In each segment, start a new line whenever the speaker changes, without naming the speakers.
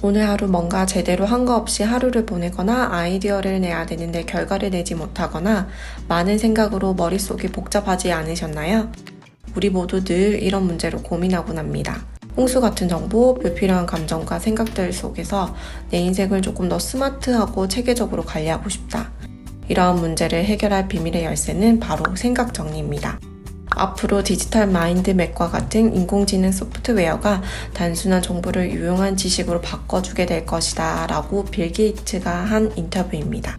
오늘 하루 뭔가 제대로 한 거 없이 하루를 보내거나 아이디어를 내야 되는데 결과를 내지 못하거나 많은 생각으로 머릿속이 복잡하지 않으셨나요? 우리 모두 늘 이런 문제로 고민하곤 합니다. 홍수 같은 정보, 불필요한 감정과 생각들 속에서 내 인생을 조금 더 스마트하고 체계적으로 관리하고 싶다. 이러한 문제를 해결할 비밀의 열쇠는 바로 생각 정리입니다. 앞으로 디지털 마인드맵과 같은 인공지능 소프트웨어가 단순한 정보를 유용한 지식으로 바꿔주게 될 것이다 라고 빌 게이츠가 한 인터뷰입니다.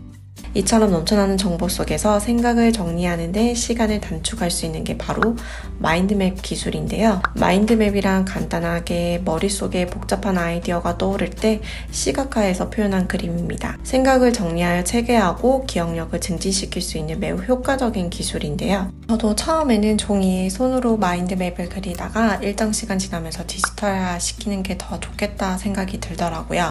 이처럼 넘쳐나는 정보 속에서 생각을 정리하는 데 시간을 단축할 수 있는 게 바로 마인드맵 기술인데요. 마인드맵이란 간단하게 머릿속에 복잡한 아이디어가 떠오를 때 시각화해서 표현한 그림입니다. 생각을 정리하여 체계하고 기억력을 증진시킬 수 있는 매우 효과적인 기술인데요. 저도 처음에는 종이에 손으로 마인드맵을 그리다가 일정 시간 지나면서 디지털화 시키는 게 더 좋겠다 생각이 들더라고요.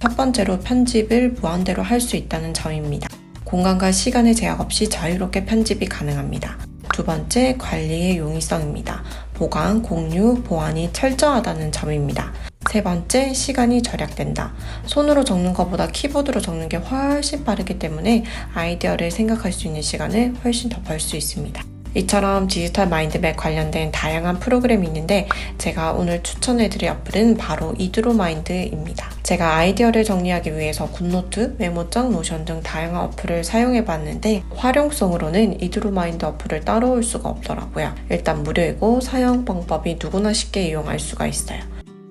첫 번째로 편집을 무한대로 할 수 있다는 점입니다. 공간과 시간의 제약 없이 자유롭게 편집이 가능합니다. 두 번째, 관리의 용이성입니다. 보관, 공유, 보안이 철저하다는 점입니다. 세 번째, 시간이 절약된다. 손으로 적는 것보다 키보드로 적는 게 훨씬 빠르기 때문에 아이디어를 생각할 수 있는 시간을 훨씬 더 벌 수 있습니다. 이처럼 디지털 마인드맵 관련된 다양한 프로그램이 있는데 제가 오늘 추천해드릴 어플은 바로 이드로마인드입니다. 제가 아이디어를 정리하기 위해서 굿노트, 메모장, 노션 등 다양한 어플을 사용해봤는데 활용성으로는 이드로마인드 어플을 따라올 수가 없더라고요. 일단 무료이고 사용 방법이 누구나 쉽게 이용할 수가 있어요.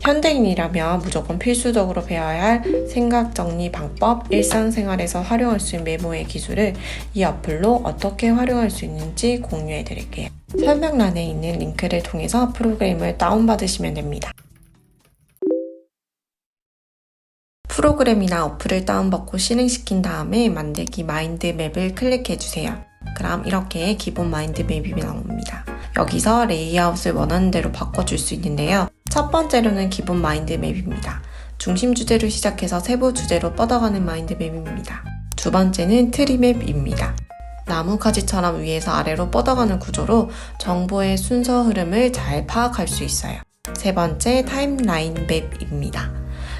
현대인이라면 무조건 필수적으로 배워야 할 생각 정리 방법, 일상생활에서 활용할 수 있는 메모의 기술을 이 어플로 어떻게 활용할 수 있는지 공유해 드릴게요. 설명란에 있는 링크를 통해서 프로그램을 다운받으시면 됩니다. 프로그램이나 어플을 다운받고 실행시킨 다음에 만들기 마인드맵을 클릭해주세요. 그럼 이렇게 기본 마인드맵이 나옵니다. 여기서 레이아웃을 원하는 대로 바꿔줄 수 있는데요. 첫 번째로는 기본 마인드맵입니다. 중심 주제로 시작해서 세부 주제로 뻗어가는 마인드맵입니다. 두 번째는 트리맵입니다. 나뭇가지처럼 위에서 아래로 뻗어가는 구조로 정보의 순서 흐름을 잘 파악할 수 있어요. 세 번째, 타임라인 맵입니다.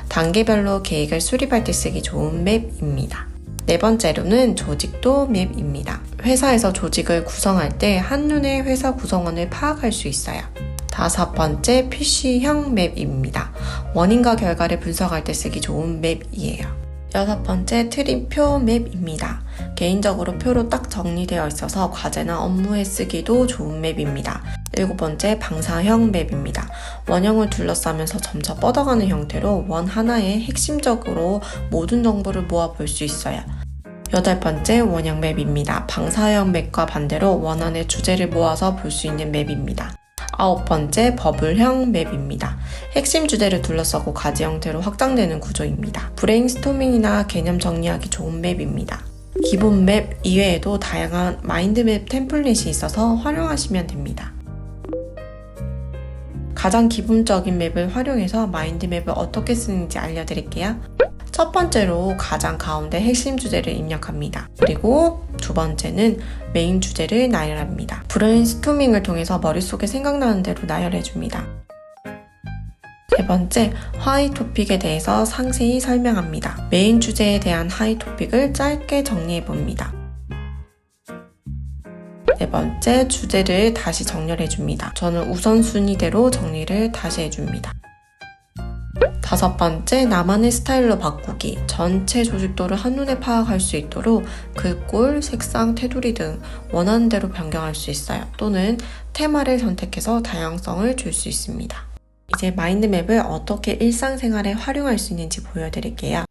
단계별로 계획을 수립할 때 쓰기 좋은 맵입니다. 네 번째로는 조직도 맵입니다. 회사에서 조직을 구성할 때 한눈에 회사 구성원을 파악할 수 있어요. 다섯 번째, PC형 맵입니다. 원인과 결과를 분석할 때 쓰기 좋은 맵이에요. 여섯 번째, 트림표 맵입니다. 개인적으로 표로 딱 정리되어 있어서 과제나 업무에 쓰기도 좋은 맵입니다. 일곱 번째, 방사형 맵입니다. 원형을 둘러싸면서 점차 뻗어가는 형태로 원 하나에 핵심적으로 모든 정보를 모아 볼 수 있어요. 여덟 번째, 원형 맵입니다. 방사형 맵과 반대로 원 안에 주제를 모아서 볼 수 있는 맵입니다. 아홉 번째, 버블형 맵입니다. 핵심 주제를 둘러싸고 가지 형태로 확장되는 구조입니다. 브레인스토밍이나 개념 정리하기 좋은 맵입니다. 기본 맵 이외에도 다양한 마인드맵 템플릿이 있어서 활용하시면 됩니다. 가장 기본적인 맵을 활용해서 마인드맵을 어떻게 쓰는지 알려드릴게요. 첫 번째로 가장 가운데 핵심 주제를 입력합니다. 그리고 두 번째는 메인 주제를 나열합니다. 브레인스토밍을 통해서 머릿속에 생각나는 대로 나열해줍니다. 세 번째, 하이 토픽에 대해서 상세히 설명합니다. 메인 주제에 대한 하이 토픽을 짧게 정리해봅니다. 네 번째, 주제를 다시 정렬해줍니다. 저는 우선순위대로 정리를 다시 해줍니다. 다섯 번째, 나만의 스타일로 바꾸기. 전체 조직도를 한눈에 파악할 수 있도록 글꼴, 색상, 테두리 등 원하는 대로 변경할 수 있어요. 또는 테마를 선택해서 다양성을 줄 수 있습니다. 이제 마인드맵을 어떻게 일상생활에 활용할 수 있는지 보여드릴게요.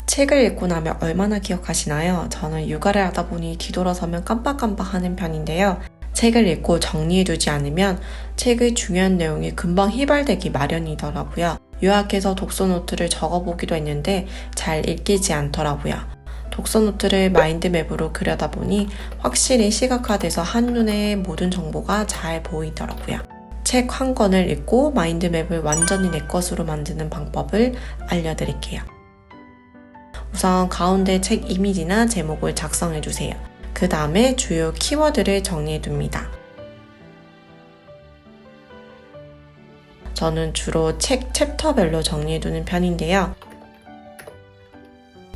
책을 읽고 나면 얼마나 기억하시나요? 저는 육아를 하다 보니 뒤돌아서면 깜빡깜빡 하는 편인데요. 책을 읽고 정리해두지 않으면 책의 중요한 내용이 금방 희발되기 마련이더라고요. 요약해서 독서 노트를 적어보기도 했는데 잘 읽히지 않더라고요. 독서 노트를 마인드맵으로 그려다 보니 확실히 시각화돼서 한눈에 모든 정보가 잘 보이더라고요. 책 한 권을 읽고 마인드맵을 완전히 내 것으로 만드는 방법을 알려드릴게요. 우선 가운데 책 이미지나 제목을 작성해주세요. 그 다음에 주요 키워드를 정리해둡니다. 저는 주로 책 챕터별로 정리해두는 편인데요.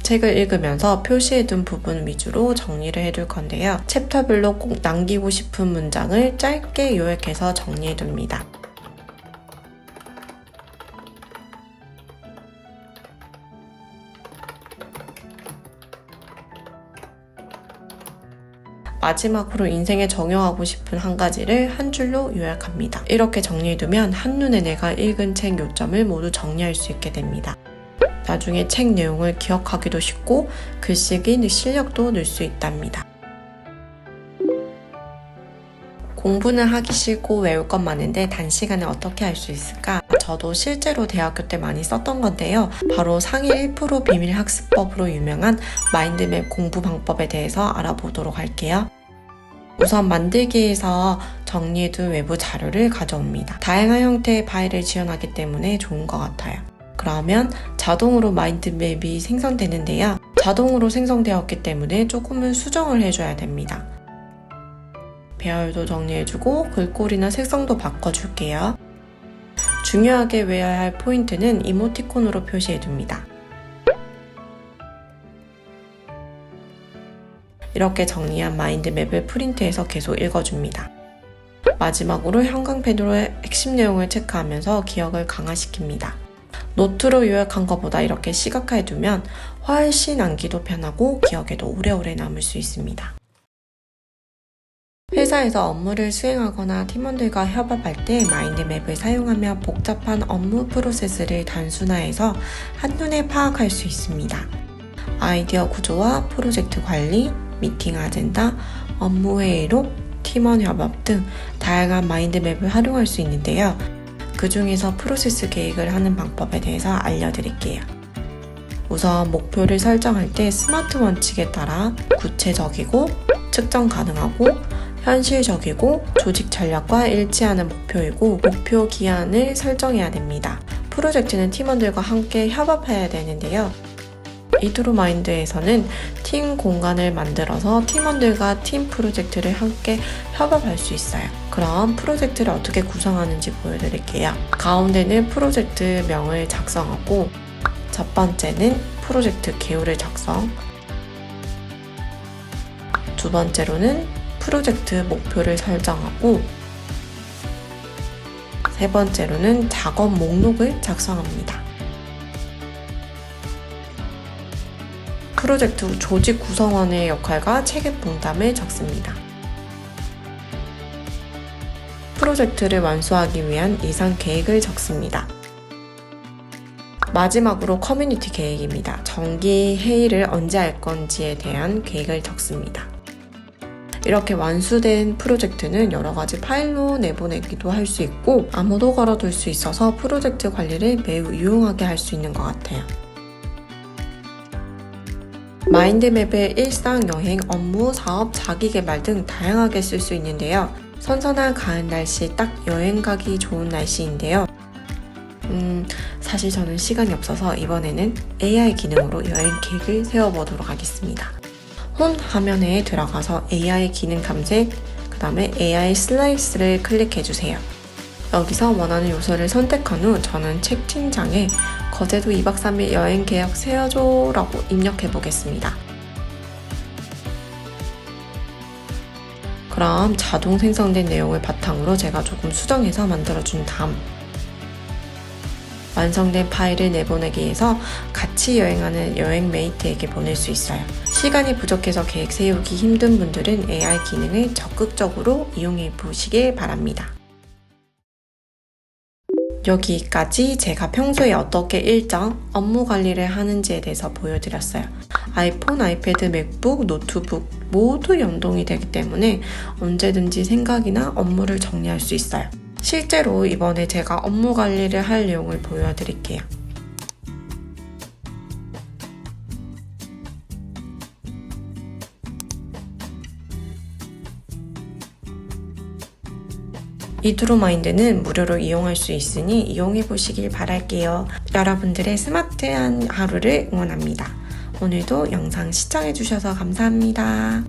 책을 읽으면서 표시해둔 부분 위주로 정리를 해둘 건데요. 챕터별로 꼭 남기고 싶은 문장을 짧게 요약해서 정리해둡니다. 마지막으로 인생에 적용하고 싶은 한 가지를 한 줄로 요약합니다. 이렇게 정리해두면 한눈에 내가 읽은 책 요점을 모두 정리할 수 있게 됩니다. 나중에 책 내용을 기억하기도 쉽고 글쓰기 실력도 늘 수 있답니다. 공부는 하기 싫고 외울 것 많은데 단시간에 어떻게 할 수 있을까? 저도 실제로 대학교 때 많이 썼던 건데요. 바로 상위 1% 비밀 학습법으로 유명한 마인드맵 공부 방법에 대해서 알아보도록 할게요. 우선 만들기에서 정리해둔 외부 자료를 가져옵니다. 다양한 형태의 파일을 지원하기 때문에 좋은 것 같아요. 그러면 자동으로 마인드맵이 생성되는데요. 자동으로 생성되었기 때문에 조금은 수정을 해줘야 됩니다. 배열도 정리해주고 글꼴이나 색상도 바꿔줄게요. 중요하게 외워야 할 포인트는 이모티콘으로 표시해둡니다. 이렇게 정리한 마인드맵을 프린트해서 계속 읽어줍니다. 마지막으로 형광펜으로 핵심 내용을 체크하면서 기억을 강화시킵니다. 노트로 요약한 것보다 이렇게 시각화해두면 훨씬 암기도 편하고 기억에도 오래오래 남을 수 있습니다. 회사에서 업무를 수행하거나 팀원들과 협업할 때 마인드맵을 사용하면 복잡한 업무 프로세스를 단순화해서 한눈에 파악할 수 있습니다. 아이디어 구조와 프로젝트 관리, 미팅 아젠다, 업무 회의록, 팀원 협업 등 다양한 마인드맵을 활용할 수 있는데요. 그 중에서 프로세스 계획을 하는 방법에 대해서 알려드릴게요. 우선 목표를 설정할 때 스마트 원칙에 따라 구체적이고 측정 가능하고 현실적이고 조직 전략과 일치하는 목표이고 목표 기한을 설정해야 됩니다. 프로젝트는 팀원들과 함께 협업해야 되는데요. 이트루마인드에서는 팀 공간을 만들어서 팀원들과 팀 프로젝트를 함께 협업할 수 있어요. 그럼 프로젝트를 어떻게 구성하는지 보여드릴게요. 가운데는 프로젝트 명을 작성하고 첫 번째는 프로젝트 개요를 작성, 두 번째로는 프로젝트 목표를 설정하고 세 번째로는 작업 목록을 작성합니다. 프로젝트 조직 구성원의 역할과 책임 분담을 적습니다. 프로젝트를 완수하기 위한 예산 계획을 적습니다. 마지막으로 커뮤니티 계획입니다. 정기 회의를 언제 할 건지에 대한 계획을 적습니다. 이렇게 완수된 프로젝트는 여러 가지 파일로 내보내기도 할 수 있고 암호도 걸어둘 수 있어서 프로젝트 관리를 매우 유용하게 할 수 있는 것 같아요. 마인드맵을 일상, 여행, 업무, 사업, 자기계발 등 다양하게 쓸 수 있는데요. 선선한 가을 날씨, 딱 여행 가기 좋은 날씨인데요. 사실 저는 시간이 없어서 이번에는 AI 기능으로 여행 계획을 세워보도록 하겠습니다. 홈 화면에 들어가서 AI 기능 검색, 그 다음에 AI 슬라이스를 클릭해주세요. 여기서 원하는 요소를 선택한 후 저는 채팅창에 거제도 2박 3일 여행 계획 세워줘 라고 입력해 보겠습니다. 그럼 자동 생성된 내용을 바탕으로 제가 조금 수정해서 만들어준 다음 완성된 파일을 내보내기 위해서 같이 여행하는 여행 메이트에게 보낼 수 있어요. 시간이 부족해서 계획 세우기 힘든 분들은 AI 기능을 적극적으로 이용해 보시길 바랍니다. 여기까지 제가 평소에 어떻게 일정, 업무 관리를 하는지에 대해서 보여드렸어요. 아이폰, 아이패드, 맥북, 노트북 모두 연동이 되기 때문에 언제든지 생각이나 업무를 정리할 수 있어요. 실제로 이번에 제가 업무 관리를 할 내용을 보여드릴게요. 이트루마인드는 무료로 이용할 수 있으니 이용해 보시길 바랄게요. 여러분들의 스마트한 하루를 응원합니다. 오늘도 영상 시청해 주셔서 감사합니다.